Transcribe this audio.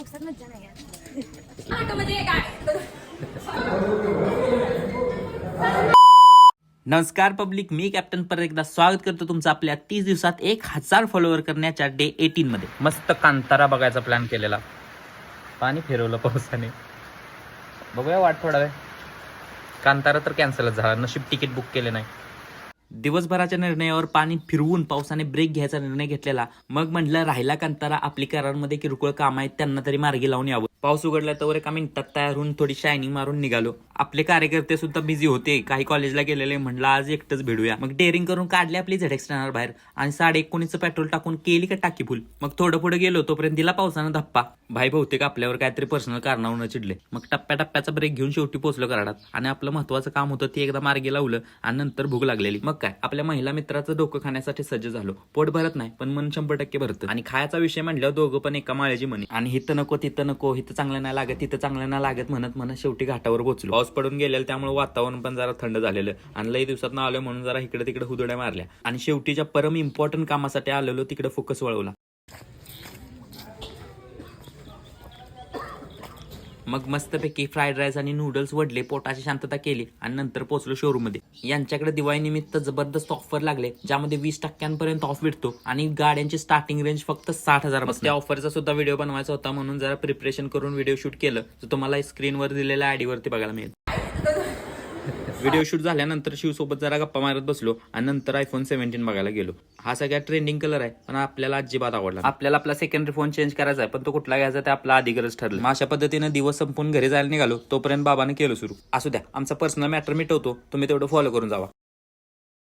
पावसात मज्जा नाही आहे. नमस्कार पब्लिक, मी कॅप्टन परत एकदा स्वागत करतो तुमचं आपल्या 30 दिवसात 1000 फॉलोअर करण्याच्या डे 18 मध्ये. मस्त कांतारा बघायचा प्लॅन केलेला, पाणी फिरवलं पावसाने. बघूया वाट थोडा वेळ. कांतारा तर कॅन्सलच झाला, नशीब तिकीट बुक केले नाही. दिवसभराच्या निर्णयावर पाणी फिरवून पावसाने ब्रेक घ्यायचा निर्णय घेतलेला. मग म्हटलं राहिला कांतारा, आपली करारांमध्ये किरकोळ काम आहेत त्यांना तरी मार्गी लावून यावं. पाऊस उघडला तर एका मिनिटात तयार होऊन थोडी शायनिंग मारून निघालो. आपले कार्यकर्ते सुद्धा बिझी होते, काही कॉलेजला गेलेले. म्हणलं आज एकटंच भिडूया. मग डेअरिंग करून काढली आपली ZX रनर बाहेर आणि 19.5 पेट्रोल टाकून केली का टाकी फुल. मग थोडं पुढे गेलो तोपर्यंत दिला पावसानं धप्पा. भाई बहुतेक आपल्यावर काहीतरी पर्सनल कारणावरून चिडले. मग टप्प्याटप्प्याचा ब्रेक घेऊन शेवटी पोहोचलो कराडात. आणि आपलं महत्वाचं काम होतं ते एकदा मार्गी लावलं आणि नंतर भूक लागलेली. मग काय, आपल्या महिला मित्राचं डोकं खाण्यासाठी सज्ज झालो. पोट भरत नाही पण मन 100% भरतं. आणि खायचा विषय म्हणल्यावर दोघं पण एका माळ्याची मनी. आणि हिथं नको तिथं नको, हिथं चांगलं नाही लागत तिथं चांगलं नाही लागत म्हणत शेवटी घाटावर पोहोचलो. पाऊस पडून गेलेला त्यामुळे वातावरण पण जरा थंड झालेलं आणि लई दिवसात आलो म्हणून जरा इकडे तिकडे हुदड्या मारल्या. आणि शेवटीच्या परम इम्पॉर्टंट कामासाठी आलेलो तिकडे फोकस वळवला. मग मस्तपैकी फ्राईड राईस आणि नूडल्स वडले, पोटाची शांतता केली आणि नंतर पोहोचलो शोरूम मध्ये. यांच्याकडे दिवाळी निमित्त जबरदस्त ऑफर लागले, ज्यामध्ये 20% ऑफ भेटतो आणि गाड्यांची स्टार्टिंग रेंज फक्त 60,000. त्या ऑफरचा सुद्धा व्हिडिओ बनवायचा होता म्हणून जरा प्रिपरेशन करून व्हिडिओ शूट केलं, जो तुम्हाला स्क्रीनवर दिलेल्या आयडी वरती बघायला मिळेल. व्हिडिओ शूट झाल्यानंतर शिवसोबत जरा गप्पा मारत बसलो आणि नंतर iPhone 17 बघायला गेलो. हा सगळ्यात ट्रेंडिंग कलर आहे पण आपल्याला अजिबात आवडला. आपल्याला आपला सेकंडरी फोन चेंज करायचा आहे पण तो कुठला घ्यायचा ते आपला आधी गरज ठरलं. अशा पद्धतीने दिवस संपून घरी जायला निघालो तोपर्यंत बाबाने केलं सुरू. असू द्या, आमचा पर्सनल मॅटर मिटवतो, तुम्ही तेवढं फॉलो करून जावा.